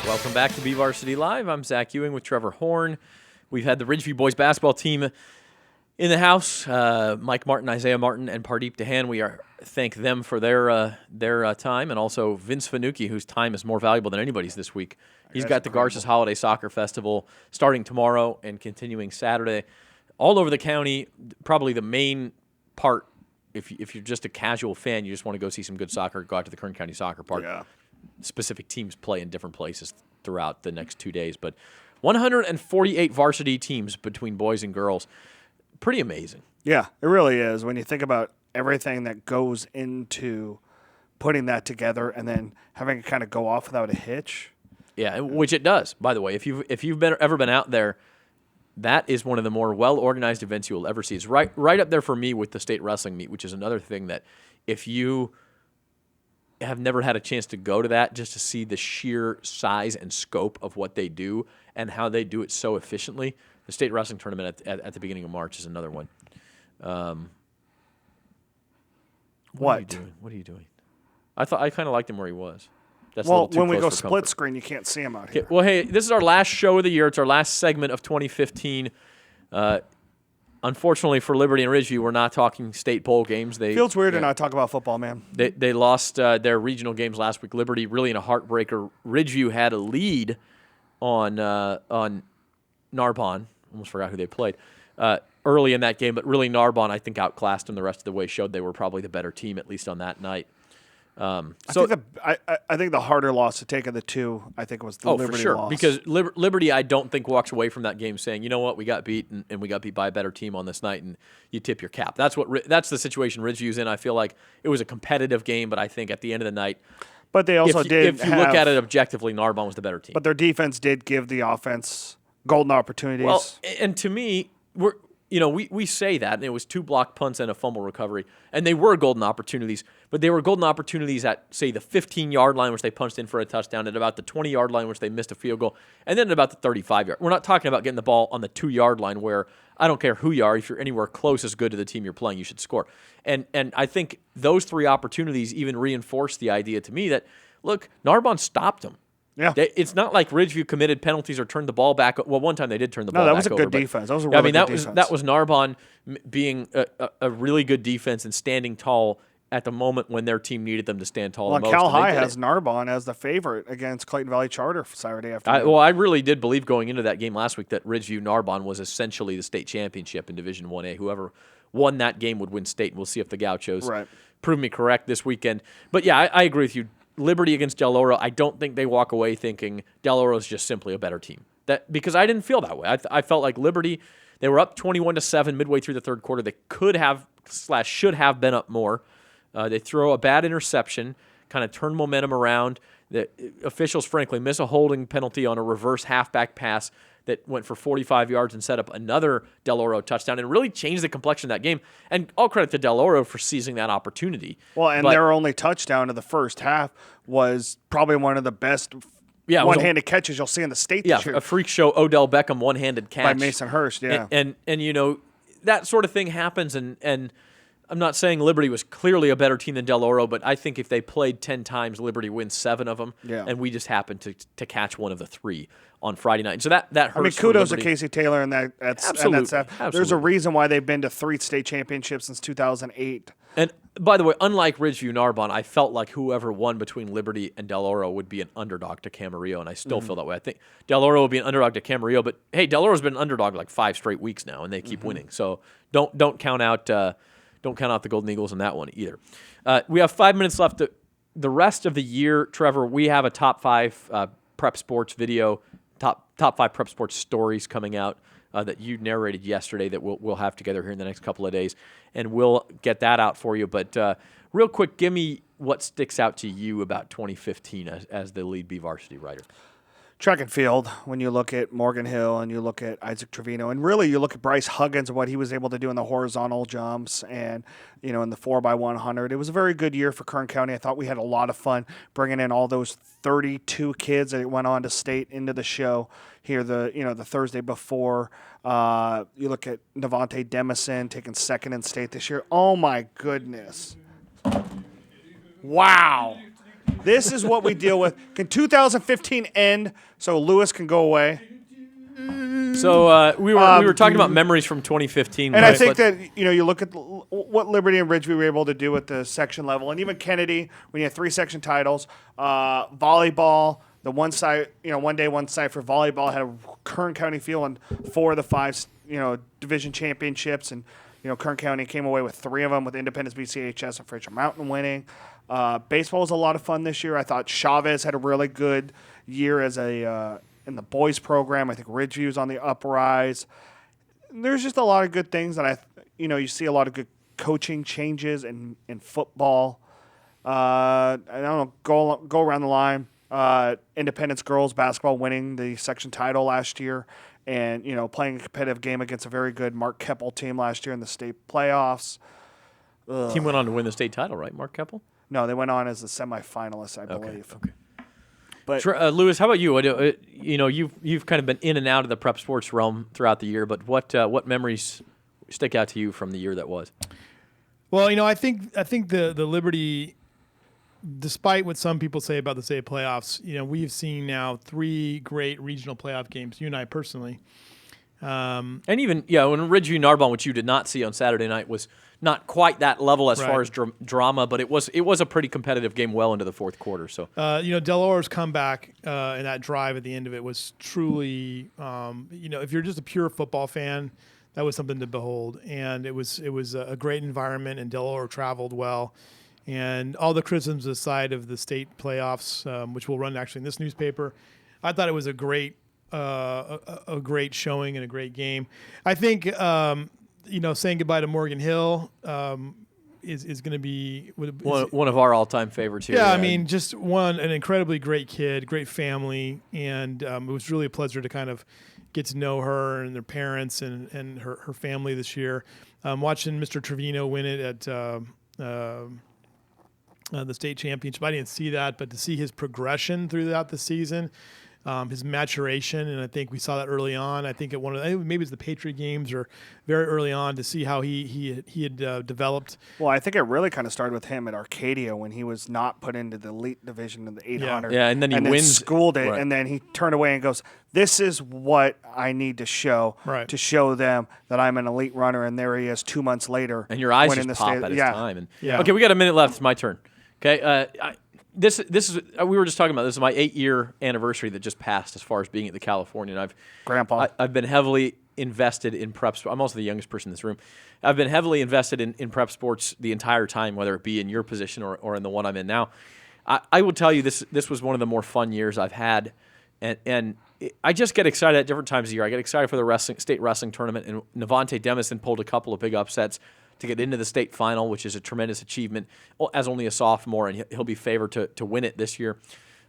Welcome back to BVarsity Live. I'm Zach Ewing with Trevor Horn. We've had the Ridgeview boys basketball team in the house. Mike Martin, Isaiah Martin, and Pardeep Dehan. We thank them for their time, and also Vince Fanucchi, whose time is more valuable than anybody's this week. He's got the Garces Holiday Soccer Festival starting tomorrow and continuing Saturday. All over the county, probably the main part, if you're just a casual fan, you just want to go see some good soccer, go out to the Kern County Soccer Park. Yeah. Specific teams play in different places throughout the next 2 days. But 148 varsity teams between boys and girls. Pretty amazing. Yeah, it really is. When you think about everything that goes into putting that together and then having it kind of go off without a hitch. Yeah, which it does, by the way. If you've ever been out there, that is one of the more well-organized events you will ever see. It's right up there for me with the state wrestling meet, which is another thing that if you have never had a chance to go to that, just to see the sheer size and scope of what they do and how they do it so efficiently. The state wrestling tournament at the beginning of March is another one. What are you doing? I kind of liked him where he was. That's well, when we go split screen, you can't see him out here. Okay, well, hey, this is our last show of the year. It's our last segment of 2015. Unfortunately for Liberty and Ridgeview, we're not talking state bowl games. Feels weird to not talk about football, man. They lost their regional games last week. Liberty really in a heartbreaker. Ridgeview had a lead on Narbonne. Almost forgot who they played early in that game, but really Narbonne, I think, outclassed them the rest of the way, showed they were probably the better team, at least on that night. I think the harder loss to take of the two, I think, was the Liberty for sure. loss. Because Liberty, I don't think, walks away from that game saying, you know what, we got beat and we got beat by a better team on this night, and you tip your cap. That's the situation Ridgeview's in. I feel like it was a competitive game, but I think at the end of the night, but they also if you look at it objectively, Narbonne was the better team. But their defense did give the offense golden opportunities. Well, and to me, we say that, and it was 2 block punts and a fumble recovery, and they were golden opportunities, but they were golden opportunities at, say, the 15-yard line, which they punched in for a touchdown, at about the 20-yard line, which they missed a field goal, and then at about the 35-yard. We're not talking about getting the ball on the 2-yard line where I don't care who you are, if you're anywhere close as good to the team you're playing, you should score. And I think those 3 opportunities even reinforce the idea to me that, look, Narbonne stopped them. Yeah. It's not like Ridgeview committed penalties or turned the ball back. Well, one time they did turn the ball back. No, that was a over, good defense. That was a really good defense. That was Narbonne being a really good defense and standing tall at the moment when their team needed them to stand tall the most. Cal High has Narbonne as the favorite against Clayton Valley Charter for Saturday afternoon. I really did believe going into that game last week that Ridgeview Narbonne was essentially the state championship in Division 1A. Whoever won that game would win state, and we'll see if the Gauchos prove me correct this weekend. But, yeah, I agree with you. Liberty against Del Oro, I don't think they walk away thinking Del Oro is just simply a better team. Because I didn't feel that way. I felt like Liberty, they were up 21-7 midway through the third quarter. They could have / should have been up more. They throw a bad interception, kind of turn momentum around. The officials, frankly, miss a holding penalty on a reverse halfback pass that went for 45 yards and set up another Del Oro touchdown and really changed the complexion of that game. And all credit to Del Oro for seizing that opportunity. Well, and their only touchdown of the first half was probably one of the best one-handed catches you'll see in the state this year. A freak show Odell Beckham one-handed catch. By Mason Hurst, yeah. And that sort of thing happens, and I'm not saying Liberty was clearly a better team than Del Oro, but I think if they played 10 times, Liberty wins 7 of them, and we just happened to catch one of the 3 on Friday night. And so that hurts. I mean, kudos to Casey Taylor and that Absolutely. There's a reason why they've been to 3 state championships since 2008. And by the way, unlike Ridgeview Narbonne, I felt like whoever won between Liberty and Del Oro would be an underdog to Camarillo, and I still feel that way. I think Del Oro will be an underdog to Camarillo, but hey, Del Oro's been an underdog like 5 straight weeks now, and they keep winning. So don't count out the Golden Eagles in that one either. We have 5 minutes left. The rest of the year, Trevor, we have a top 5 prep sports video, top 5 prep sports stories coming out that you narrated yesterday that we'll have together here in the next couple of days, and we'll get that out for you. But real quick, give me what sticks out to you about 2015 as the lead BVarsity writer. Track and field, when you look at Morgan Hill and you look at Isaac Trevino, and really you look at Bryce Huggins and what he was able to do in the horizontal jumps and, in the 4x100. It was a very good year for Kern County. I thought we had a lot of fun bringing in all those 32 kids that went on to state into the show here the Thursday before. You look at Navante Demison taking second in state this year. Oh, my goodness. Wow. This is what we deal with. Can 2015 end so Louis can go away? So we were talking about memories from 2015, and right? I think that you look at what Liberty and Ridgeview were able to do at the section level, and even Kennedy when you had 3 section titles, volleyball. The one side, one day one side for volleyball had a Kern County feel in 4 of the 5, division championships, and Kern County came away with 3 of them, with Independence, BCHS, and Fraser Mountain winning. Baseball was a lot of fun this year. I thought Chavez had a really good year as in the boys program. I think Ridgeview's on the uprise. There's just a lot of good things that you see a lot of good coaching changes in football. I don't know, go around the line. Independence girls basketball winning the section title last year, and playing a competitive game against a very good Mark Keppel team last year in the state playoffs. Team went on to win the state title, right? Mark Keppel? No, they went on as the semifinalists, I believe. Okay. But Louis, how about you? You've kind of been in and out of the prep sports realm throughout the year, but what memories stick out to you from the year that was? Well, I think the Liberty, despite what some people say about the state playoffs, we've seen now 3 great regional playoff games. You and I personally, and even when Ridgeview Narbonne, which you did not see on Saturday night, was not quite that level as far as drama, but it was a pretty competitive game well into the fourth quarter. So Del Or's comeback and that drive at the end of it was truly, if you're just a pure football fan, that was something to behold. And it was a great environment, and Del Or traveled well. And all the criticisms aside of the state playoffs, which we'll run actually in this newspaper, I thought it was a great showing and a great game. I think saying goodbye to Morgan Hill is going to be one of our all-time favorites here. Yeah, I mean, just an incredibly great kid, great family, and it was really a pleasure to kind of get to know her and their parents and her family this year. Watching Mr. Trevino win it at the state championship, I didn't see that, but to see his progression throughout the season, his maturation, and I think we saw that early on. I think at maybe it's the Patriot games or very early on, to see how he had developed. Well, I think it really kind of started with him at Arcadia when he was not put into the elite division of the 800. Yeah, and then he wins, schooled it, and then he turned away and goes, "This is what I need to show to show them that I'm an elite runner." And there he is 2 months later. And your eyes just pop at his time. Okay, we got a minute left. It's my turn. Okay. This is we were just talking about this is my 8-year anniversary that just passed as far as being at the California, and I've been heavily invested in prep sports. I'm also the youngest person in this room. I've been heavily invested in prep sports the entire time, whether it be in your position or in the one I'm in now. I will tell you this was one of the more fun years I've had, and I just get excited at different times of year. I get excited for the state wrestling tournament, and Navante Demison pulled a couple of big upsets to get into the state final, which is a tremendous achievement as only a sophomore, and he'll be favored to win it this year.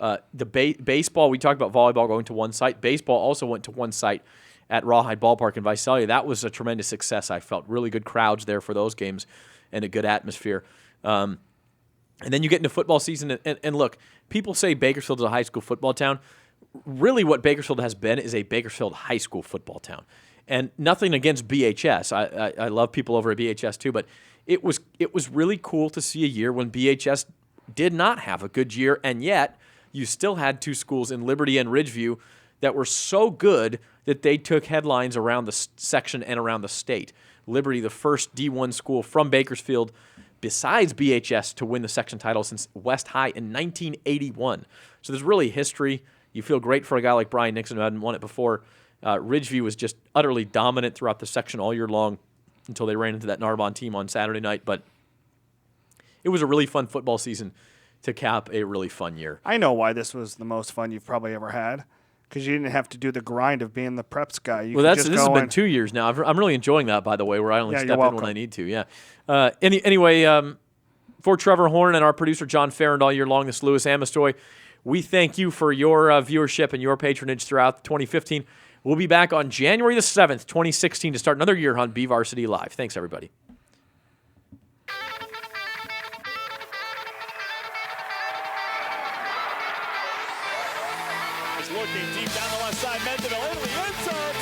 The baseball, we talked about volleyball going to one site. Baseball also went to one site at Rawhide Ballpark in Visalia. That was a tremendous success. I felt really good crowds there for those games and a good atmosphere. And then you get into football season, and look, people say Bakersfield is a high school football town. Really what Bakersfield has been is a Bakersfield high school football town. And nothing against BHS. I love people over at BHS too, but it was really cool to see a year when BHS did not have a good year, and yet you still had 2 schools in Liberty and Ridgeview that were so good that they took headlines around the section and around the state. Liberty, the first D1 school from Bakersfield, besides BHS, to win the section title since West High in 1981. So there's really history. You feel great for a guy like Brian Nixon who hadn't won it before. Ridgeview was just utterly dominant throughout the section all year long until they ran into that Narbonne team on Saturday night. But it was a really fun football season to cap a really fun year. I know why this was the most fun you've probably ever had, because you didn't have to do the grind of being the preps guy. This has been 2 years now. I'm really enjoying that, by the way, where I only step in when I need to. Yeah. Anyway, for Trevor Horn and our producer John Farrand all year long, this is Louis Amestoy. We thank you for your viewership and your patronage throughout 2015. We'll be back on January the 7th, 2016 to start another year on BVarsity Live. Thanks, everybody. Looking deep down the left side, Mendeville into the inside.